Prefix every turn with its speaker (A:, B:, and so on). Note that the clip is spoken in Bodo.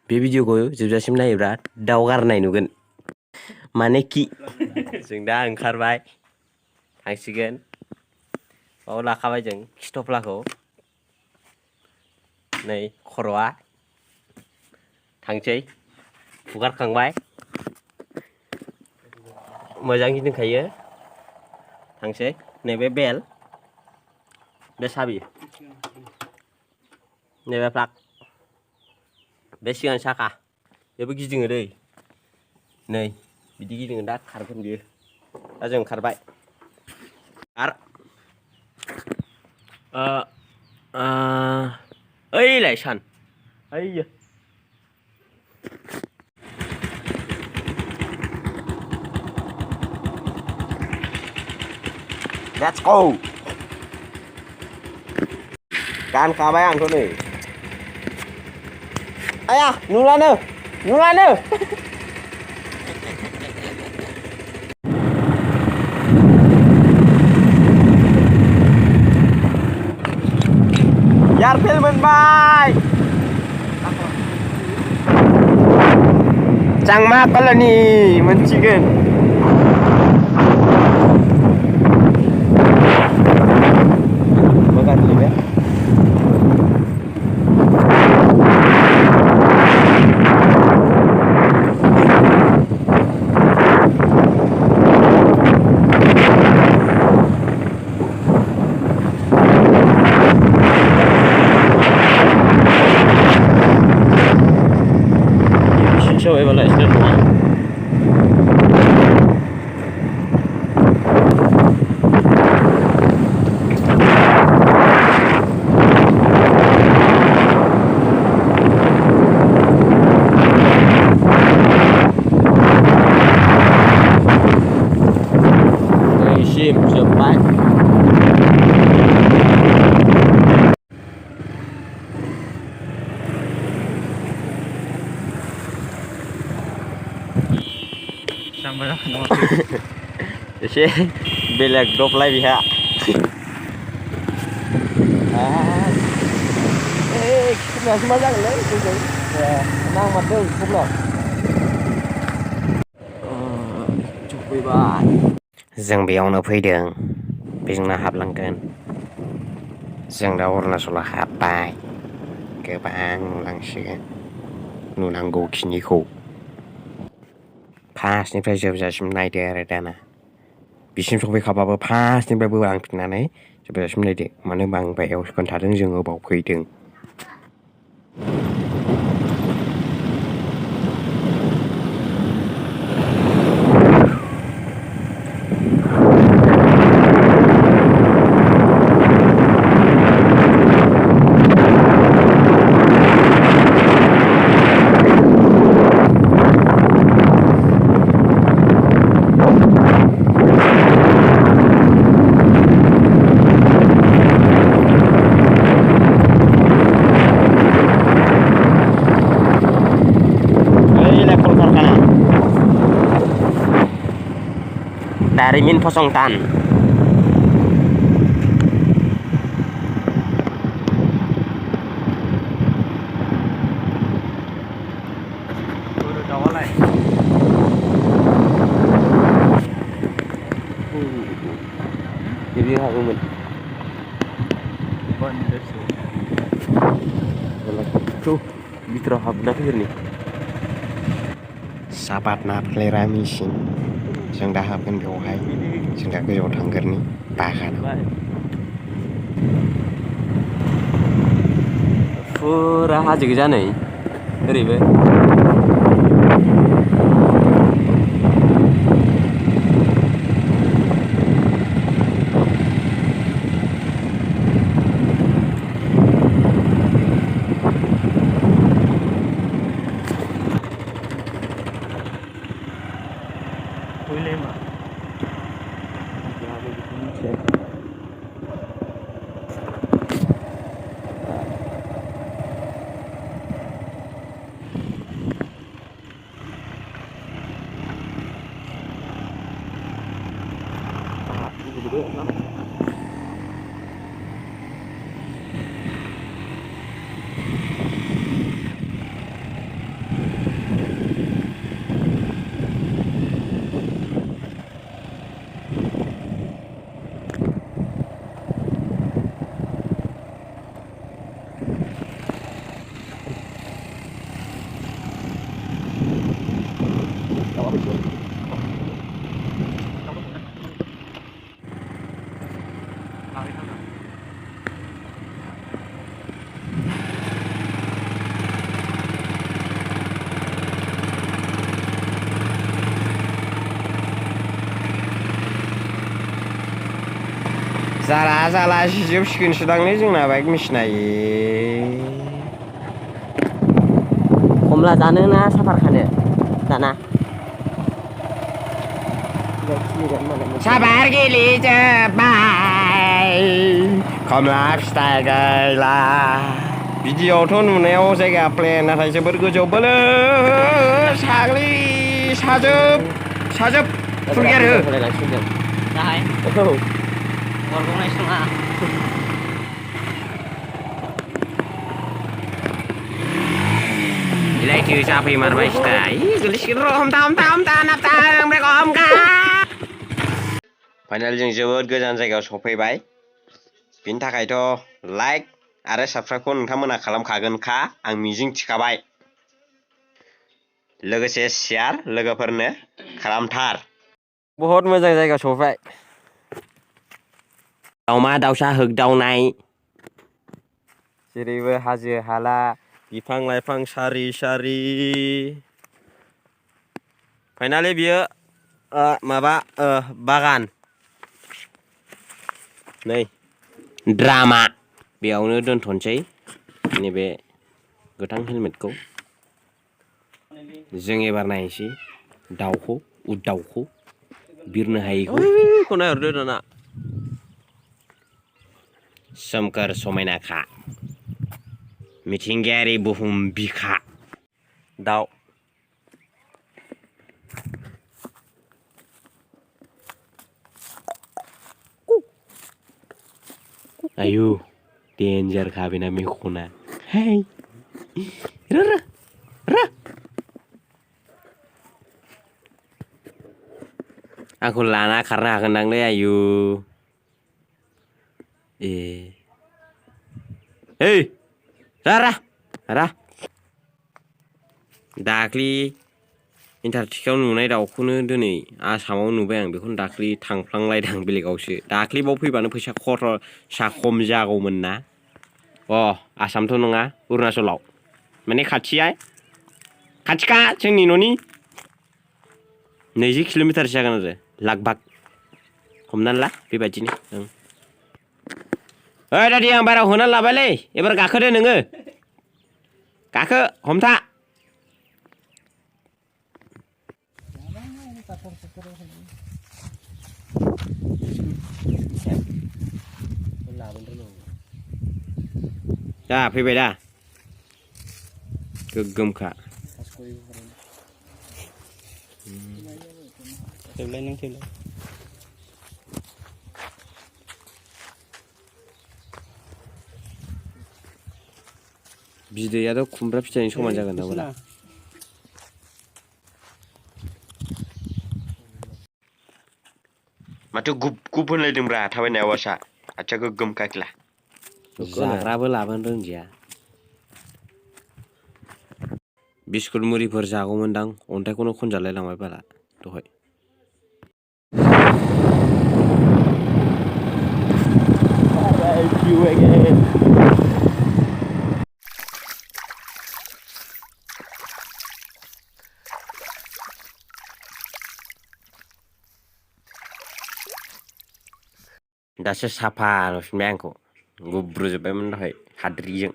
A: बे भिडिअखौ जोबजासिम नायोब्ला दाउ गारनाय नुगोन मानेखि जों दा ओंखारबाय थांसिगोन बाव लाखाबाय जों खिथफ्लाखौ नै खर'आ थांसै फुगारखांबाय मोजां गिदिंखायो थांसै नैबे बेल बे साबि नैबे प्लाग बे सिगां साखा बेबो गिदिङो दै नै बिदि गिदिङो दा खारगोन बियो दा जों ओंखारबाय आर ओइलाय सान ओइयो Let's go गानखाबाय आंथ' नै आया नुलानो यारफेल मोनबाय चांमा कलनि मोनसिगोन Show it like this one. Sim, sampai. एसे बेलेग दबलाय बिहा खिथुनासो मा जागोनलै जोंजों नांमारदों खब्ला सफैबाय जों बेयावनो फैदों बेजोंनो हाबलांगोन जों दा अरुणाचलाव हाबबाय गोबां नुलांसिगोन नुनांगौखिनिखौ फार्स्टनिफ्राय जोबजासिम नायदो आरो दाना बिसिम सफैखाबाबो फार्स्टनिफ्राय बोलांफिननानै जोबजासिम नायदो मानो होनबा आं बायाव खोन्थादों जोङो बाव फैदों Daerimin Posongtan Bodo dawalai Jadi harumin Tuh Bitra habna nih Sahabat naplera misin जों दा हाबगोन बेवहाय जों दा गोजौआव थांगोरनि बागानाव फुरा हाजो गोजा नै ओरैबो जाला जोबसिगोनसोदांलै जोंना बाइक मेसिना खमला जानो ना साफार खानो दाना साफार गेलेजोब्बाय खमला फिथाइ गैला भिडिअ'आवथ' नुनायाव जायगा प्लेन नाथाय जोबोर गोजौ बोलो साग्लि साजोब फुलगेर हो Ilai sapi marbai stai. Geliskin rom tam napta mereka omka. Final जों जोबोद गोजान जायगायाव सफैबाय. बिनि थाखायथ' लाइक आरो साबस्क्राइबखौ नोंथांमोना खालामखागोनखा आं मिजिं थिखाबाय. लोगोसे शेयार लोगोफोरनो खालामथार. बहुत मोजां जायगायाव सफैबाय. दाउमा दाउसा होगदावनाय. जेरैबो हाजो हाला बिफां लाइफां सारि सारि फाइनालि बियो माबा बागान नै ड्रामा बेयावनो दोनथ'नोसै नैबे गोथां हेलमेटखौ जों एबार नायनोसै दाउखौ उद दाउखौ बिरनो हायैखौ नायहरदो दाना सोमखोर समायनाखा मिथिंगायारि बुहुम बिखा दाउ आयु डेन्जार खा बेना मेगना हाय र आंखौ लाना खारनो हागोनदांलै आयु ओइ रा दाख्लि एन्टारटिकायाव नुनाय दाउखौनो दिनै आसामाव नुबाय आं बेखौनो दाख्लि थांफ्लांलायदां बेलेगावसो दाख्लिबाव फैबानो फैसा खरसा खम जागौमोन ना आसामथ' नङा अरुणाचलाव माने खाथिखा जोंनि न'नि 20 किल'मिटारसो जागोन आरो लागबाग हमनानै ला बेबायदिनो ओइ दादि आं बाराव होनानै लाबायलै एबार गाखोदो नोङो गाखो हमथा दा फैबाय दा गोगोमखा बिदैयाथ' खुमब्रा फिथाइनि समान जागोन ना बारा माथो गुब होनलायदोंब्रा थाबायनाय आवासा आथिया गोगोम खाख्ला जाग्राबो लाबोनो रोंदिया बिस्कुट मुरिफोर जागौमोनदां अन्थाइखौनो खनजालाय लांबाय बाला दहाय दासो साफा नुफिनबाय आंखौ गुब्रुजोब्बायमोन दहाय हाद्रिजों